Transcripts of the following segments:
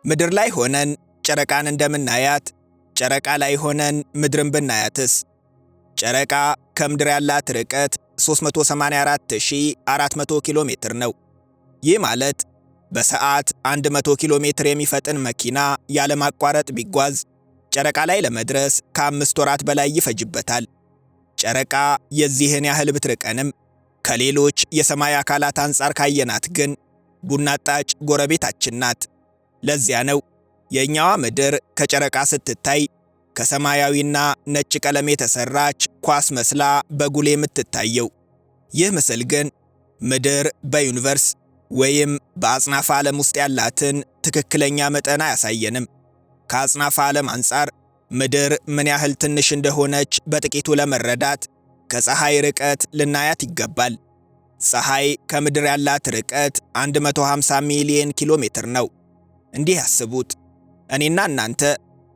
ምድር ላይ ሆነን ጨረቃን እንደምናያት ጨረቃ ላይ ሆነን ምድርን ብናያትስ? ጨረቃ ከምድር ያላት ርቀት 384400 ኪሎ ሜትር ነው። ይህ ማለት በሰዓት 100 ኪሎ ሜትር የሚፈጥን መኪና ያለማቋረጥ ቢጓዝ ጨረቃ ላይ ለመድረስ ከ5 ወራት በላይ ይፈጅበታል። ጨረቃ የዚህን ያህል ብትርቀንም ከሌሎች የሰማይ አካላት አንጻር ካየናት ግን ቡና ጣጭ ጎረቤታችን ናት። ለዚያ ነው የእኛዋ ምድር ከጨረቃ ስትታይ ከሰማያዊና ነጭ ቀለም የተሰራች ኳስ መስላ በጉል የምትታየው። ይህ ምስል ግን ምድር በዩኒቨርስ ወይም በአጽናፈ ዓለም ውስጥ ያላትን ትክክለኛ መጠን አያሳየንም። ከአጽናፈ ዓለም አንጻር ምድር ምን ያህል ትንሽ እንደሆነች በጥቂቱ ለመረዳት ከፀሐይ ርቀት ልናያት ይገባል። ፀሐይ ከምድር ያላት ርቀት 150 ሚሊዮን ኪሎ ሜትር ነው። እንዲህ ያስቡት፣ እኔና እናንተ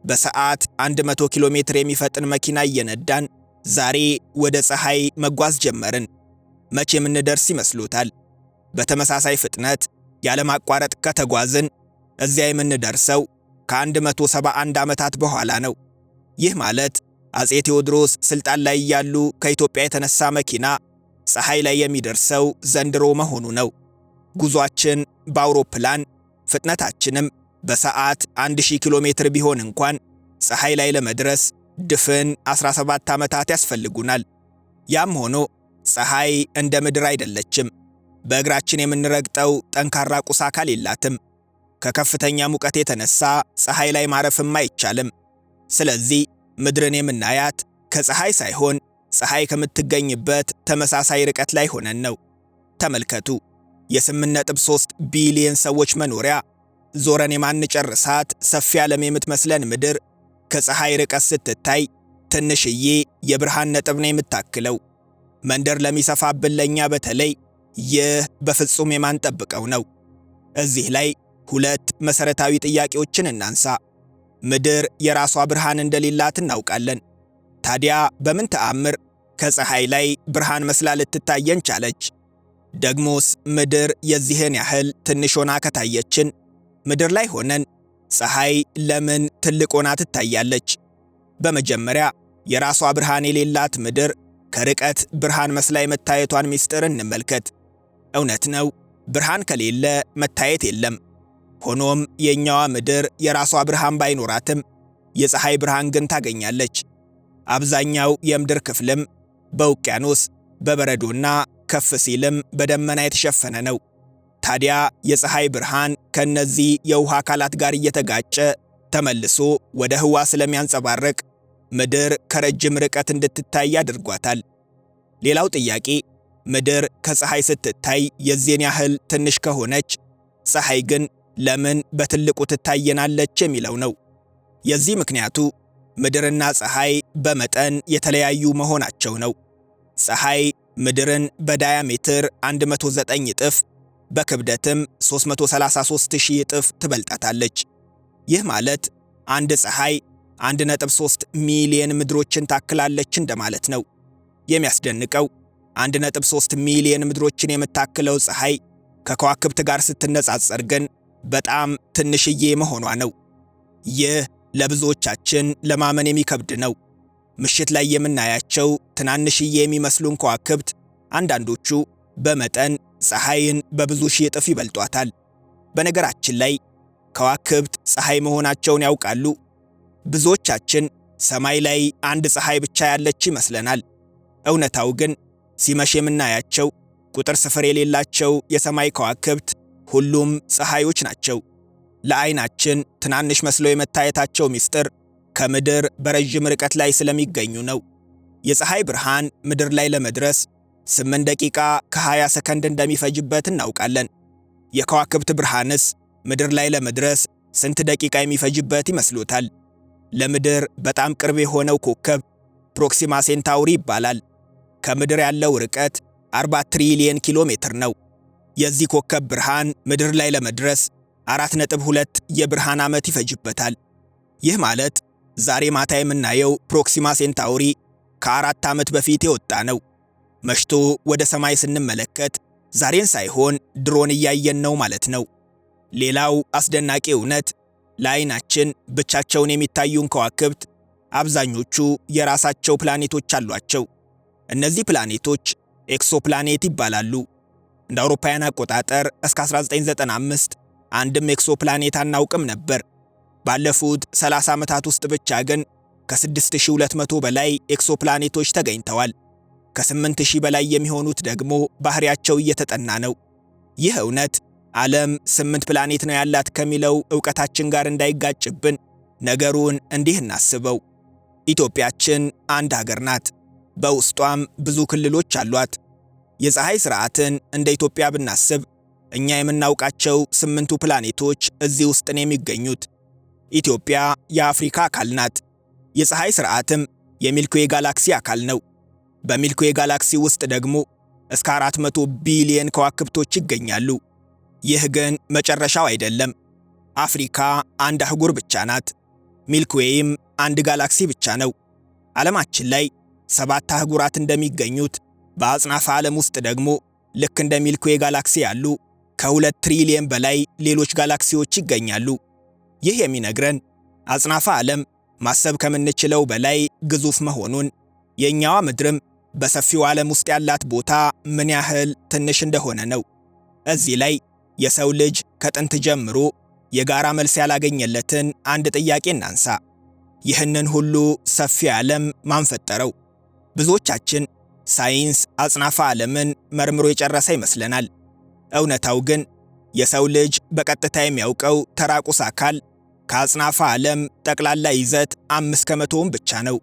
በሰዓት 100 ኪሎ ሜትር የሚፈጥን መኪና እየነዳን ዛሬ ወደ ፀሐይ መጓዝ ጀመርን። መቼ የምንደርስ ይመስሎታል? በተመሳሳይ ፍጥነት ያለማቋረጥ ከተጓዝን እዚያ የምንደርሰው ከ171 ዓመታት በኋላ ነው። ይህ ማለት አፄ ቴዎድሮስ ስልጣን ላይ ያሉ ከኢትዮጵያ የተነሳ መኪና ፀሐይ ላይ የሚደርሰው ዘንድሮ መሆኑ ነው። ጉዟችን በአውሮፕላን ፍጥነታችንም በሰዓት 1000 ኪሎ ሜትር ቢሆን እንኳን ፀሐይ ላይ ለመድረስ ድፍን 17 ዓመታት ያስፈልጉናል። ያም ሆኖ ፀሐይ እንደ ምድር አይደለችም። በእግራችን የምንረግጠው ጠንካራ ቁስ አካል የላትም። ከከፍተኛ ሙቀት የተነሳ ፀሐይ ላይ ማረፍም አይቻልም። ስለዚህ ምድርን የምናያት ከፀሐይ ሳይሆን ፀሐይ ከምትገኝበት ተመሳሳይ ርቀት ላይ ሆነን ነው። ተመልከቱ፣ የ8.3 ቢሊዮን ሰዎች መኖሪያ ዞረን የማንጨርሳት ሰፊ ዓለም የምትመስለን ምድር ከፀሐይ ርቀት ስትታይ ትንሽዬ የብርሃን ነጥብ ነው የምታክለው። መንደር ለሚሰፋብን ለኛ በተለይ ይህ በፍጹም የማንጠብቀው ነው። እዚህ ላይ ሁለት መሰረታዊ ጥያቄዎችን እናንሳ። ምድር የራሷ ብርሃን እንደሌላት እናውቃለን። ታዲያ በምን ተአምር ከፀሐይ ላይ ብርሃን መስላ ልትታየን ቻለች? ደግሞስ ምድር የዚህን ያህል ትንሽ ሆና ከታየችን ምድር ላይ ሆነን ፀሐይ ለምን ትልቅ ሆና ትታያለች? በመጀመሪያ የራሷ ብርሃን የሌላት ምድር ከርቀት ብርሃን መስላ የመታየቷን ምስጢር እንመልከት። እውነት ነው፣ ብርሃን ከሌለ መታየት የለም። ሆኖም የኛዋ ምድር የራሷ ብርሃን ባይኖራትም የፀሐይ ብርሃን ግን ታገኛለች። አብዛኛው የምድር ክፍልም በውቅያኖስ በበረዶና ከፍ ሲልም በደመና የተሸፈነ ነው። ታዲያ የፀሐይ ብርሃን ከነዚህ የውሃ አካላት ጋር እየተጋጨ ተመልሶ ወደ ህዋ ስለሚያንጸባርቅ ምድር ከረጅም ርቀት እንድትታይ አድርጓታል። ሌላው ጥያቄ ምድር ከፀሐይ ስትታይ የዚህን ያህል ትንሽ ከሆነች ፀሐይ ግን ለምን በትልቁ ትታየናለች የሚለው ነው። የዚህ ምክንያቱ ምድርና ፀሐይ በመጠን የተለያዩ መሆናቸው ነው። ፀሐይ ምድርን በዳያሜትር 109 እጥፍ በክብደትም 333000 እጥፍ ትበልጣታለች። ይህ ማለት አንድ ፀሐይ 1.3 ሚሊዮን ምድሮችን ታክላለች እንደማለት ነው። የሚያስደንቀው 1.3 ሚሊዮን ምድሮችን የምታክለው ፀሐይ ከከዋክብት ጋር ስትነጻጸር ግን በጣም ትንሽዬ መሆኗ ነው። ይህ ለብዙዎቻችን ለማመን የሚከብድ ነው። ምሽት ላይ የምናያቸው ትናንሽዬ የሚመስሉን ከዋክብት አንዳንዶቹ በመጠን ፀሐይን በብዙ ሺህ እጥፍ ይበልጧታል። በነገራችን ላይ ከዋክብት ፀሐይ መሆናቸውን ያውቃሉ? ብዙዎቻችን ሰማይ ላይ አንድ ፀሐይ ብቻ ያለች ይመስለናል። እውነታው ግን ሲመሽ የምናያቸው ቁጥር ስፍር የሌላቸው የሰማይ ከዋክብት ሁሉም ፀሐዮች ናቸው። ለዓይናችን ትናንሽ መስለው የመታየታቸው ምስጢር ከምድር በረዥም ርቀት ላይ ስለሚገኙ ነው። የፀሐይ ብርሃን ምድር ላይ ለመድረስ 8 ደቂቃ ከ20 ሰከንድ እንደሚፈጅበት እናውቃለን። የከዋክብት ብርሃንስ ምድር ላይ ለመድረስ ስንት ደቂቃ የሚፈጅበት ይመስሎታል? ለምድር በጣም ቅርብ የሆነው ኮከብ ፕሮክሲማ ሴንታውሪ ይባላል። ከምድር ያለው ርቀት 40 ትሪሊየን ኪሎ ሜትር ነው። የዚህ ኮከብ ብርሃን ምድር ላይ ለመድረስ 4.2 የብርሃን ዓመት ይፈጅበታል። ይህ ማለት ዛሬ ማታ የምናየው ፕሮክሲማ ሴንታውሪ ከ4 ዓመት በፊት የወጣ ነው። መሽቶ ወደ ሰማይ ስንመለከት ዛሬን ሳይሆን ድሮን እያየን ነው ማለት ነው። ሌላው አስደናቂ እውነት ለዓይናችን ብቻቸውን የሚታዩን ከዋክብት አብዛኞቹ የራሳቸው ፕላኔቶች አሏቸው። እነዚህ ፕላኔቶች ኤክሶፕላኔት ይባላሉ። እንደ አውሮፓውያን አቆጣጠር እስከ 1995 አንድም ኤክሶፕላኔት አናውቅም ነበር። ባለፉት 30 ዓመታት ውስጥ ብቻ ግን ከ6200 በላይ ኤክሶፕላኔቶች ተገኝተዋል። ከ8000 በላይ የሚሆኑት ደግሞ ባህሪያቸው እየተጠና ነው። ይህ እውነት ዓለም 8 ፕላኔት ነው ያላት ከሚለው ዕውቀታችን ጋር እንዳይጋጭብን ነገሩን እንዲህ እናስበው። ኢትዮጵያችን አንድ ሀገር ናት። በውስጧም ብዙ ክልሎች አሏት። የፀሐይ ሥርዓትን እንደ ኢትዮጵያ ብናስብ እኛ የምናውቃቸው 8ቱ ፕላኔቶች እዚህ ውስጥ ነው የሚገኙት። ኢትዮጵያ የአፍሪካ አካል ናት። የፀሐይ ሥርዓትም የሚልክዌይ ጋላክሲ አካል ነው። በሚልክዌይ ጋላክሲ ውስጥ ደግሞ እስከ 400 ቢሊየን ከዋክብቶች ይገኛሉ። ይህ ግን መጨረሻው አይደለም። አፍሪካ አንድ አህጉር ብቻ ናት። ሚልክዌይም አንድ ጋላክሲ ብቻ ነው። ዓለማችን ላይ 7 አህጉራት እንደሚገኙት በአጽናፈ ዓለም ውስጥ ደግሞ ልክ እንደ ሚልክዌይ ጋላክሲ ያሉ ከ2 ትሪሊየን በላይ ሌሎች ጋላክሲዎች ይገኛሉ። ይህ የሚነግረን አጽናፈ ዓለም ማሰብ ከምንችለው በላይ ግዙፍ መሆኑን፣ የእኛዋ ምድርም በሰፊው ዓለም ውስጥ ያላት ቦታ ምን ያህል ትንሽ እንደሆነ ነው። እዚህ ላይ የሰው ልጅ ከጥንት ጀምሮ የጋራ መልስ ያላገኘለትን አንድ ጥያቄ እናንሳ። ይህንን ሁሉ ሰፊ ዓለም ማን ፈጠረው? ብዙዎቻችን ሳይንስ አጽናፈ ዓለምን መርምሮ የጨረሰ ይመስለናል። እውነታው ግን የሰው ልጅ በቀጥታ የሚያውቀው ተራ ቁስ አካል ከአጽናፈ ዓለም ጠቅላላ ይዘት 5% ብቻ ነው።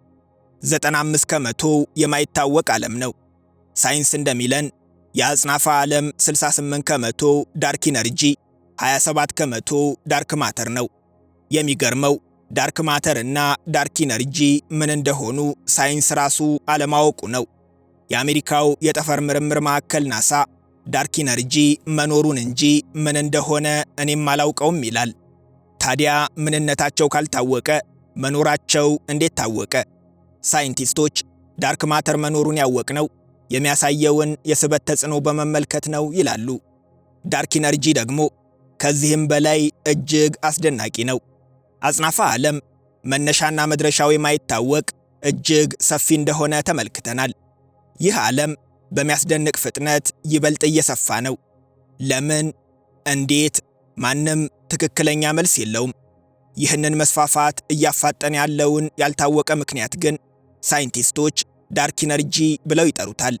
95% የማይታወቅ ዓለም ነው። ሳይንስ እንደሚለን የአጽናፈ ዓለም 68% ዳርክ ኢነርጂ፣ 27% ዳርክ ማተር ነው። የሚገርመው ዳርክ ማተር እና ዳርክ ኢነርጂ ምን እንደሆኑ ሳይንስ ራሱ አለማወቁ ነው። የአሜሪካው የጠፈር ምርምር ማዕከል ናሳ ዳርክ ኢነርጂ መኖሩን እንጂ ምን እንደሆነ እኔም አላውቀውም ይላል። ታዲያ ምንነታቸው ካልታወቀ መኖራቸው እንዴት ታወቀ? ሳይንቲስቶች ዳርክ ማተር መኖሩን ያወቅነው የሚያሳየውን የስበት ተጽዕኖ በመመልከት ነው ይላሉ። ዳርክ ኢነርጂ ደግሞ ከዚህም በላይ እጅግ አስደናቂ ነው። አጽናፈ ዓለም መነሻና መድረሻው የማይታወቅ እጅግ ሰፊ እንደሆነ ተመልክተናል። ይህ ዓለም በሚያስደንቅ ፍጥነት ይበልጥ እየሰፋ ነው። ለምን? እንዴት? ማንም ትክክለኛ መልስ የለውም። ይህንን መስፋፋት እያፋጠነ ያለውን ያልታወቀ ምክንያት ግን ሳይንቲስቶች ዳርክ ኢነርጂ ብለው ይጠሩታል።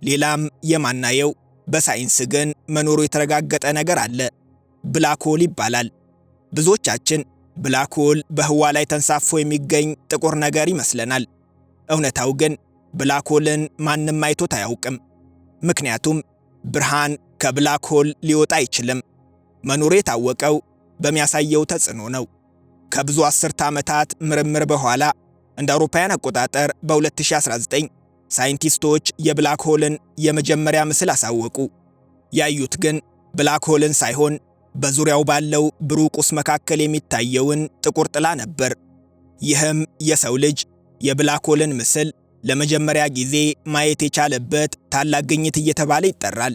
ሌላም የማናየው በሳይንስ ግን መኖሩ የተረጋገጠ ነገር አለ። ብላክ ሆል ይባላል። ብዙዎቻችን ብላክ ሆል በህዋ ላይ ተንሳፎ የሚገኝ ጥቁር ነገር ይመስለናል። እውነታው ግን ብላክ ሆልን ማንም አይቶት አያውቅም። ምክንያቱም ብርሃን ከብላክ ሆል ሊወጣ አይችልም። መኖሩ የታወቀው በሚያሳየው ተጽዕኖ ነው። ከብዙ አስርተ ዓመታት ምርምር በኋላ እንደ አውሮፓውያን አቆጣጠር በ2019 ሳይንቲስቶች የብላክ ሆልን የመጀመሪያ ምስል አሳወቁ። ያዩት ግን ብላክ ሆልን ሳይሆን በዙሪያው ባለው ብሩህ ቁስ መካከል የሚታየውን ጥቁር ጥላ ነበር። ይህም የሰው ልጅ የብላክ ሆልን ምስል ለመጀመሪያ ጊዜ ማየት የቻለበት ታላቅ ግኝት እየተባለ ይጠራል።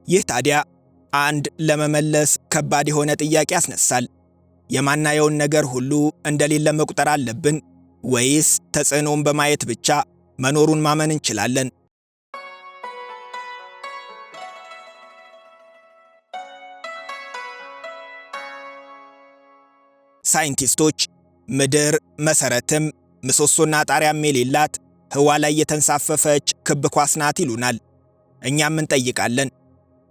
ይህ ታዲያ አንድ ለመመለስ ከባድ የሆነ ጥያቄ ያስነሳል። የማናየውን ነገር ሁሉ እንደሌለ መቁጠር አለብን ወይስ ተጽዕኖን በማየት ብቻ መኖሩን ማመን እንችላለን? ሳይንቲስቶች ምድር መሰረትም ምሰሶና ጣሪያም የሌላት ህዋ ላይ የተንሳፈፈች ክብ ኳስ ናት ይሉናል። እኛም እንጠይቃለን፣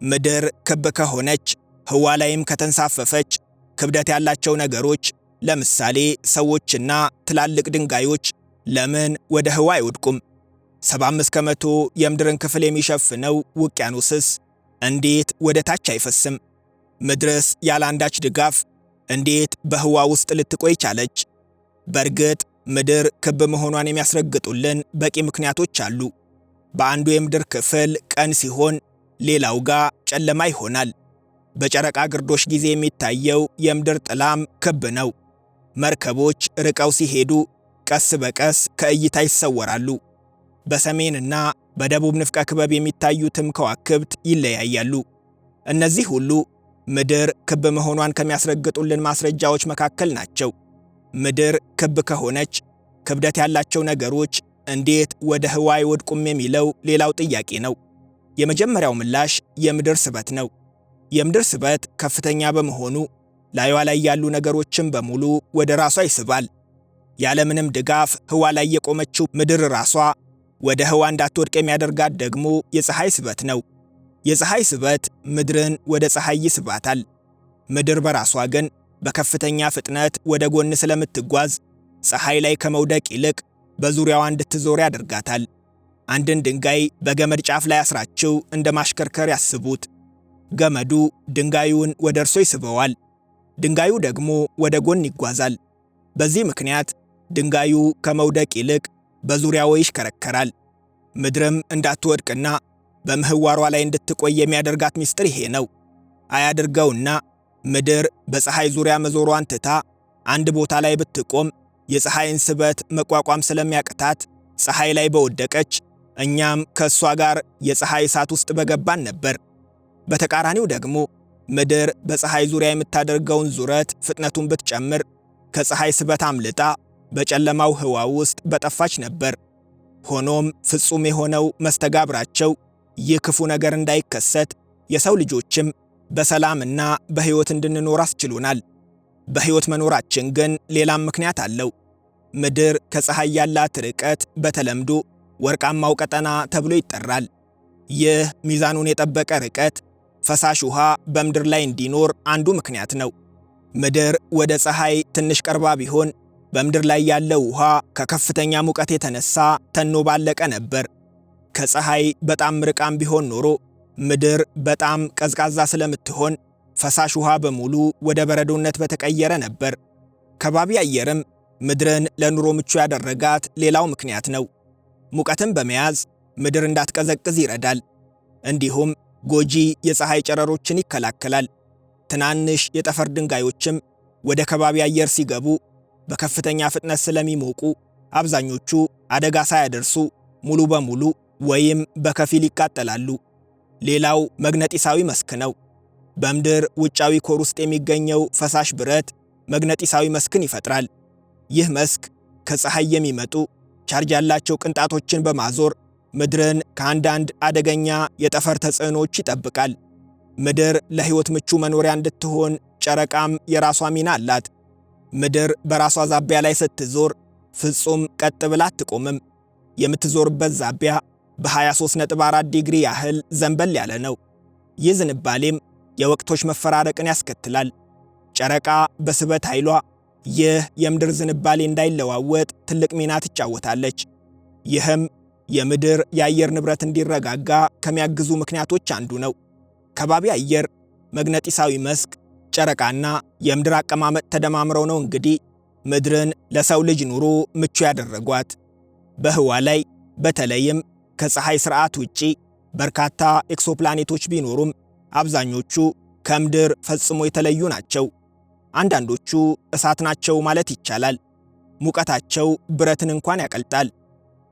ምድር ክብ ከሆነች ህዋ ላይም ከተንሳፈፈች ክብደት ያላቸው ነገሮች ለምሳሌ ሰዎችና ትላልቅ ድንጋዮች ለምን ወደ ህዋ አይወድቁም? 75% የምድርን ክፍል የሚሸፍነው ውቅያኖስስ እንዴት ወደ ታች አይፈስም? ምድርስ ያለ አንዳች ድጋፍ እንዴት በህዋ ውስጥ ልትቆይ ቻለች? በእርግጥ ምድር ክብ መሆኗን የሚያስረግጡልን በቂ ምክንያቶች አሉ። በአንዱ የምድር ክፍል ቀን ሲሆን ሌላው ጋር ጨለማ ይሆናል። በጨረቃ ግርዶሽ ጊዜ የሚታየው የምድር ጥላም ክብ ነው። መርከቦች ርቀው ሲሄዱ ቀስ በቀስ ከእይታ ይሰወራሉ። በሰሜንና በደቡብ ንፍቀ ክበብ የሚታዩትም ከዋክብት ይለያያሉ። እነዚህ ሁሉ ምድር ክብ መሆኗን ከሚያስረግጡልን ማስረጃዎች መካከል ናቸው። ምድር ክብ ከሆነች ክብደት ያላቸው ነገሮች እንዴት ወደ ህዋ አይወድቁም የሚለው ሌላው ጥያቄ ነው። የመጀመሪያው ምላሽ የምድር ስበት ነው። የምድር ስበት ከፍተኛ በመሆኑ ላይዋ ላይ ያሉ ነገሮችን በሙሉ ወደ ራሷ ይስባል። ያለምንም ድጋፍ ህዋ ላይ የቆመችው ምድር ራሷ ወደ ህዋ እንዳትወድቅ የሚያደርጋት ደግሞ የፀሐይ ስበት ነው። የፀሐይ ስበት ምድርን ወደ ፀሐይ ይስባታል። ምድር በራሷ ግን በከፍተኛ ፍጥነት ወደ ጎን ስለምትጓዝ ፀሐይ ላይ ከመውደቅ ይልቅ በዙሪያዋ እንድትዞር ያደርጋታል። አንድን ድንጋይ በገመድ ጫፍ ላይ አስራችሁ እንደ ማሽከርከር ያስቡት። ገመዱ ድንጋዩን ወደ እርሶ ይስበዋል፣ ድንጋዩ ደግሞ ወደ ጎን ይጓዛል። በዚህ ምክንያት ድንጋዩ ከመውደቅ ይልቅ በዙሪያው ይሽከረከራል። ምድርም እንዳትወድቅና በምህዋሯ ላይ እንድትቆይ የሚያደርጋት ሚስጥር ይሄ ነው። አያድርገውና ምድር በፀሐይ ዙሪያ መዞሯን ትታ አንድ ቦታ ላይ ብትቆም የፀሐይን ስበት መቋቋም ስለሚያቅታት ፀሐይ ላይ በወደቀች፣ እኛም ከእሷ ጋር የፀሐይ እሳት ውስጥ በገባን ነበር። በተቃራኒው ደግሞ ምድር በፀሐይ ዙሪያ የምታደርገውን ዙረት ፍጥነቱን ብትጨምር ከፀሐይ ስበት አምልጣ በጨለማው ህዋ ውስጥ በጠፋች ነበር። ሆኖም ፍጹም የሆነው መስተጋብራቸው ይህ ክፉ ነገር እንዳይከሰት የሰው ልጆችም በሰላምና በሕይወት እንድንኖር አስችሎናል። በሕይወት መኖራችን ግን ሌላም ምክንያት አለው። ምድር ከፀሐይ ያላት ርቀት በተለምዶ ወርቃማው ቀጠና ተብሎ ይጠራል። ይህ ሚዛኑን የጠበቀ ርቀት ፈሳሽ ውሃ በምድር ላይ እንዲኖር አንዱ ምክንያት ነው። ምድር ወደ ፀሐይ ትንሽ ቀርባ ቢሆን በምድር ላይ ያለው ውሃ ከከፍተኛ ሙቀት የተነሳ ተኖ ባለቀ ነበር። ከፀሐይ በጣም ርቃም ቢሆን ኖሮ ምድር በጣም ቀዝቃዛ ስለምትሆን ፈሳሽ ውሃ በሙሉ ወደ በረዶነት በተቀየረ ነበር። ከባቢ አየርም ምድርን ለኑሮ ምቹ ያደረጋት ሌላው ምክንያት ነው። ሙቀትን በመያዝ ምድር እንዳትቀዘቅዝ ይረዳል። እንዲሁም ጎጂ የፀሐይ ጨረሮችን ይከላከላል። ትናንሽ የጠፈር ድንጋዮችም ወደ ከባቢ አየር ሲገቡ በከፍተኛ ፍጥነት ስለሚሞቁ አብዛኞቹ አደጋ ሳያደርሱ ሙሉ በሙሉ ወይም በከፊል ይቃጠላሉ። ሌላው መግነጢሳዊ መስክ ነው። በምድር ውጫዊ ኮር ውስጥ የሚገኘው ፈሳሽ ብረት መግነጢሳዊ መስክን ይፈጥራል። ይህ መስክ ከፀሐይ የሚመጡ ቻርጅ ያላቸው ቅንጣቶችን በማዞር ምድርን ከአንዳንድ አደገኛ የጠፈር ተጽዕኖዎች ይጠብቃል። ምድር ለሕይወት ምቹ መኖሪያ እንድትሆን ጨረቃም የራሷ ሚና አላት። ምድር በራሷ ዛቢያ ላይ ስትዞር ፍጹም ቀጥ ብላ አትቆምም። የምትዞርበት ዛቢያ በ23.4 ዲግሪ ያህል ዘንበል ያለ ነው። ይህ ዝንባሌም የወቅቶች መፈራረቅን ያስከትላል። ጨረቃ በስበት ኃይሏ ይህ የምድር ዝንባሌ እንዳይለዋወጥ ትልቅ ሚና ትጫወታለች። ይህም የምድር የአየር ንብረት እንዲረጋጋ ከሚያግዙ ምክንያቶች አንዱ ነው። ከባቢ አየር፣ መግነጢሳዊ መስክ፣ ጨረቃና የምድር አቀማመጥ ተደማምረው ነው እንግዲህ ምድርን ለሰው ልጅ ኑሮ ምቹ ያደረጓት። በህዋ ላይ በተለይም ከፀሐይ ሥርዓት ውጪ በርካታ ኤክሶፕላኔቶች ቢኖሩም አብዛኞቹ ከምድር ፈጽሞ የተለዩ ናቸው። አንዳንዶቹ እሳት ናቸው ማለት ይቻላል። ሙቀታቸው ብረትን እንኳን ያቀልጣል።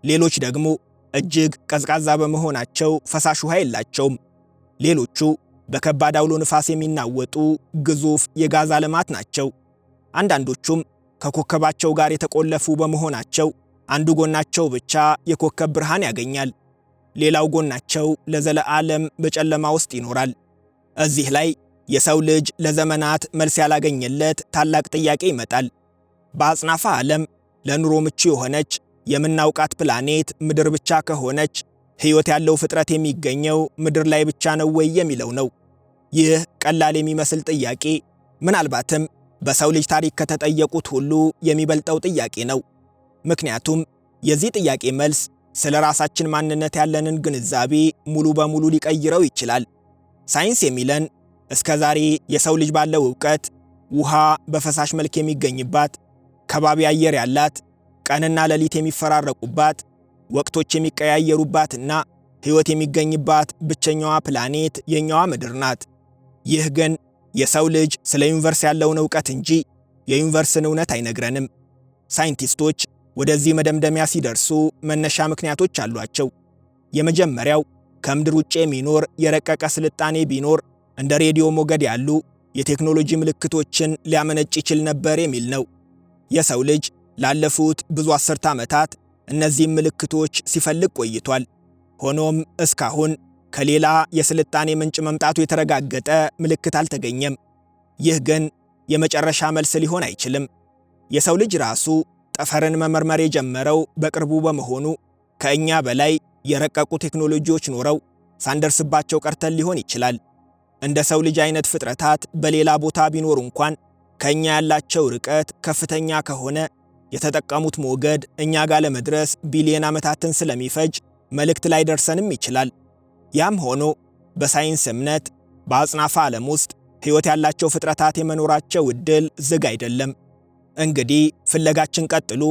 ሌሎች ደግሞ እጅግ ቀዝቃዛ በመሆናቸው ፈሳሽ ውሃ የላቸውም። ሌሎቹ በከባድ አውሎ ንፋስ የሚናወጡ ግዙፍ የጋዝ ዓለማት ናቸው። አንዳንዶቹም ከኮከባቸው ጋር የተቆለፉ በመሆናቸው አንዱ ጎናቸው ብቻ የኮከብ ብርሃን ያገኛል፣ ሌላው ጎናቸው ለዘለዓለም በጨለማ ውስጥ ይኖራል። እዚህ ላይ የሰው ልጅ ለዘመናት መልስ ያላገኘለት ታላቅ ጥያቄ ይመጣል። በአጽናፈ ዓለም ለኑሮ ምቹ የሆነች የምናውቃት ፕላኔት ምድር ብቻ ከሆነች ሕይወት ያለው ፍጥረት የሚገኘው ምድር ላይ ብቻ ነው ወይ የሚለው ነው። ይህ ቀላል የሚመስል ጥያቄ ምናልባትም በሰው ልጅ ታሪክ ከተጠየቁት ሁሉ የሚበልጠው ጥያቄ ነው። ምክንያቱም የዚህ ጥያቄ መልስ ስለ ራሳችን ማንነት ያለንን ግንዛቤ ሙሉ በሙሉ ሊቀይረው ይችላል። ሳይንስ የሚለን እስከ ዛሬ የሰው ልጅ ባለው ዕውቀት ውሃ በፈሳሽ መልክ የሚገኝባት፣ ከባቢ አየር ያላት፣ ቀንና ሌሊት የሚፈራረቁባት፣ ወቅቶች የሚቀያየሩባትና ሕይወት የሚገኝባት ብቸኛዋ ፕላኔት የኛዋ ምድር ናት። ይህ ግን የሰው ልጅ ስለ ዩኒቨርስ ያለውን ዕውቀት እንጂ የዩኒቨርስን እውነት አይነግረንም። ሳይንቲስቶች ወደዚህ መደምደሚያ ሲደርሱ መነሻ ምክንያቶች አሏቸው። የመጀመሪያው ከምድር ውጭ የሚኖር የረቀቀ ስልጣኔ ቢኖር እንደ ሬዲዮ ሞገድ ያሉ የቴክኖሎጂ ምልክቶችን ሊያመነጭ ይችል ነበር የሚል ነው። የሰው ልጅ ላለፉት ብዙ አስርተ ዓመታት እነዚህም ምልክቶች ሲፈልግ ቆይቷል። ሆኖም እስካሁን ከሌላ የስልጣኔ ምንጭ መምጣቱ የተረጋገጠ ምልክት አልተገኘም። ይህ ግን የመጨረሻ መልስ ሊሆን አይችልም። የሰው ልጅ ራሱ ጠፈርን መመርመር የጀመረው በቅርቡ በመሆኑ ከእኛ በላይ የረቀቁ ቴክኖሎጂዎች ኖረው ሳንደርስባቸው ቀርተን ሊሆን ይችላል። እንደ ሰው ልጅ አይነት ፍጥረታት በሌላ ቦታ ቢኖሩ እንኳን ከእኛ ያላቸው ርቀት ከፍተኛ ከሆነ የተጠቀሙት ሞገድ እኛ ጋር ለመድረስ ቢሊዮን ዓመታትን ስለሚፈጅ መልእክት ላይ ደርሰንም ይችላል። ያም ሆኖ በሳይንስ እምነት በአጽናፈ ዓለም ውስጥ ሕይወት ያላቸው ፍጥረታት የመኖራቸው ዕድል ዝግ አይደለም። እንግዲህ ፍለጋችን ቀጥሉ።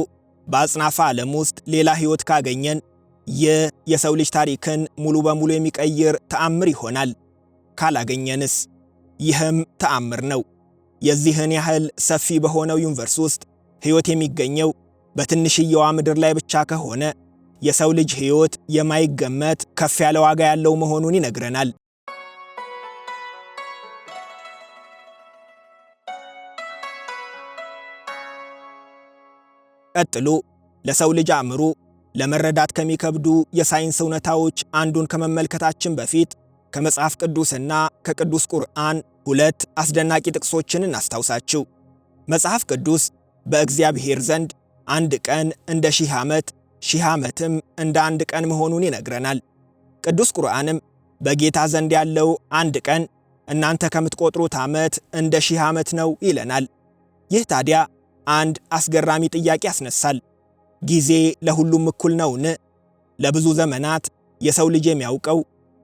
በአጽናፈ ዓለም ውስጥ ሌላ ሕይወት ካገኘን ይህ የሰው ልጅ ታሪክን ሙሉ በሙሉ የሚቀይር ተአምር ይሆናል። ካላገኘንስ? ይህም ተአምር ነው። የዚህን ያህል ሰፊ በሆነው ዩኒቨርስ ውስጥ ሕይወት የሚገኘው በትንሽየዋ ምድር ላይ ብቻ ከሆነ የሰው ልጅ ሕይወት የማይገመት ከፍ ያለ ዋጋ ያለው መሆኑን ይነግረናል። ቀጥሎ ለሰው ልጅ አእምሮ ለመረዳት ከሚከብዱ የሳይንስ እውነታዎች አንዱን ከመመልከታችን በፊት ከመጽሐፍ ቅዱስና ከቅዱስ ቁርአን ሁለት አስደናቂ ጥቅሶችን እናስታውሳችሁ። መጽሐፍ ቅዱስ በእግዚአብሔር ዘንድ አንድ ቀን እንደ 1000 ዓመት፣ 1000 ዓመትም እንደ አንድ ቀን መሆኑን ይነግረናል። ቅዱስ ቁርአንም በጌታ ዘንድ ያለው አንድ ቀን እናንተ ከምትቆጥሩት ዓመት እንደ 1000 ዓመት ነው ይለናል። ይህ ታዲያ አንድ አስገራሚ ጥያቄ ያስነሳል። ጊዜ ለሁሉም እኩል ነውን? ለብዙ ዘመናት የሰው ልጅ የሚያውቀው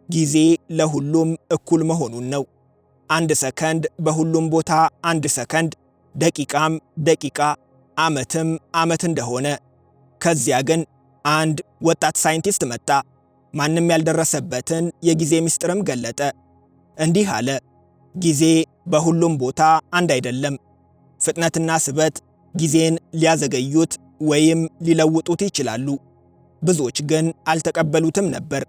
ጊዜ ለሁሉም እኩል መሆኑን ነው። አንድ ሰከንድ በሁሉም ቦታ አንድ ሰከንድ፣ ደቂቃም ደቂቃ፣ ዓመትም ዓመት እንደሆነ። ከዚያ ግን አንድ ወጣት ሳይንቲስት መጣ። ማንም ያልደረሰበትን የጊዜ ምስጢርም ገለጠ። እንዲህ አለ፣ ጊዜ በሁሉም ቦታ አንድ አይደለም። ፍጥነትና ስበት ጊዜን ሊያዘገዩት ወይም ሊለውጡት ይችላሉ። ብዙዎች ግን አልተቀበሉትም ነበር።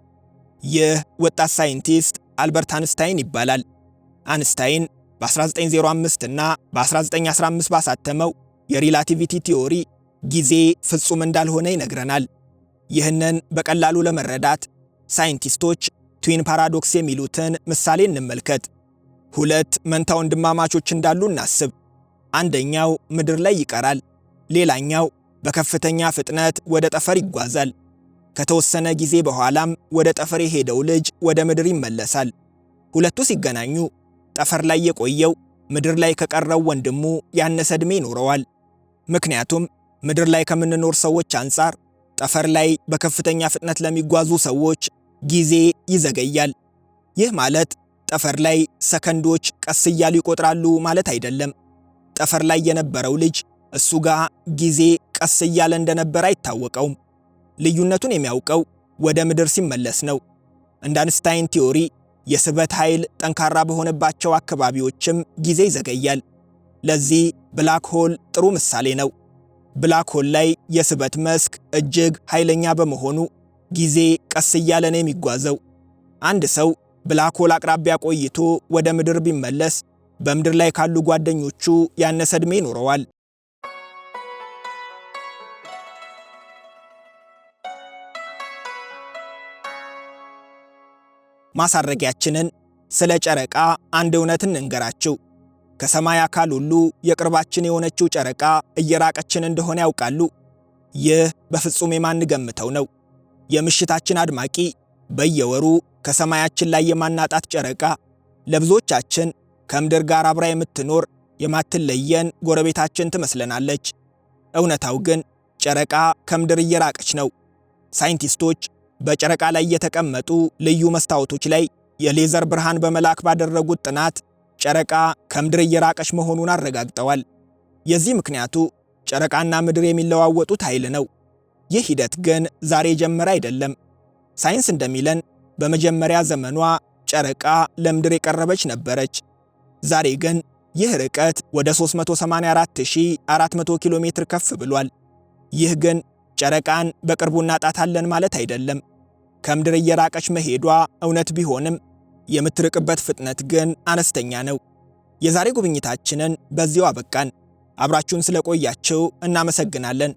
ይህ ወጣት ሳይንቲስት አልበርት አንስታይን ይባላል። አንስታይን በ1905 እና በ1915 ባሳተመው የሪላቲቪቲ ቲዮሪ ጊዜ ፍጹም እንዳልሆነ ይነግረናል። ይህንን በቀላሉ ለመረዳት ሳይንቲስቶች ትዊን ፓራዶክስ የሚሉትን ምሳሌ እንመልከት። ሁለት መንታ ወንድማማቾች እንዳሉ እናስብ። አንደኛው ምድር ላይ ይቀራል፣ ሌላኛው በከፍተኛ ፍጥነት ወደ ጠፈር ይጓዛል። ከተወሰነ ጊዜ በኋላም ወደ ጠፈር የሄደው ልጅ ወደ ምድር ይመለሳል። ሁለቱ ሲገናኙ ጠፈር ላይ የቆየው ምድር ላይ ከቀረው ወንድሙ ያነሰ ዕድሜ ይኖረዋል። ምክንያቱም ምድር ላይ ከምንኖር ሰዎች አንጻር ጠፈር ላይ በከፍተኛ ፍጥነት ለሚጓዙ ሰዎች ጊዜ ይዘገያል። ይህ ማለት ጠፈር ላይ ሰከንዶች ቀስ እያሉ ይቆጥራሉ ማለት አይደለም። ጠፈር ላይ የነበረው ልጅ እሱ ጋር ጊዜ ቀስ እያለ እንደነበረ አይታወቀውም። ልዩነቱን የሚያውቀው ወደ ምድር ሲመለስ ነው። እንደ አንስታይን ቲዮሪ የስበት ኃይል ጠንካራ በሆነባቸው አካባቢዎችም ጊዜ ይዘገያል። ለዚህ ብላክ ሆል ጥሩ ምሳሌ ነው። ብላክ ሆል ላይ የስበት መስክ እጅግ ኃይለኛ በመሆኑ ጊዜ ቀስ እያለ ነው የሚጓዘው። አንድ ሰው ብላክ ሆል አቅራቢያ ቆይቶ ወደ ምድር ቢመለስ በምድር ላይ ካሉ ጓደኞቹ ያነሰ ዕድሜ ይኖረዋል። ማሳረጊያችንን ስለ ጨረቃ አንድ እውነት እንንገራችሁ። ከሰማይ አካል ሁሉ የቅርባችን የሆነችው ጨረቃ እየራቀችን እንደሆነ ያውቃሉ? ይህ በፍጹም የማንገምተው ነው። የምሽታችን አድማቂ በየወሩ ከሰማያችን ላይ የማናጣት ጨረቃ ለብዙዎቻችን ከምድር ጋር አብራ የምትኖር የማትለየን ጎረቤታችን ትመስለናለች። እውነታው ግን ጨረቃ ከምድር እየራቀች ነው። ሳይንቲስቶች በጨረቃ ላይ የተቀመጡ ልዩ መስታወቶች ላይ የሌዘር ብርሃን በመላክ ባደረጉት ጥናት ጨረቃ ከምድር እየራቀች መሆኑን አረጋግጠዋል። የዚህ ምክንያቱ ጨረቃና ምድር የሚለዋወጡት ኃይል ነው። ይህ ሂደት ግን ዛሬ የጀመረ አይደለም። ሳይንስ እንደሚለን በመጀመሪያ ዘመኗ ጨረቃ ለምድር የቀረበች ነበረች። ዛሬ ግን ይህ ርቀት ወደ 384400 ኪሎ ሜትር ከፍ ብሏል። ይህ ግን ጨረቃን በቅርቡ እናጣታለን ማለት አይደለም። ከምድር እየራቀች መሄዷ እውነት ቢሆንም የምትርቅበት ፍጥነት ግን አነስተኛ ነው። የዛሬ ጉብኝታችንን በዚሁ አበቃን። አብራችሁን ስለቆያችሁ እናመሰግናለን።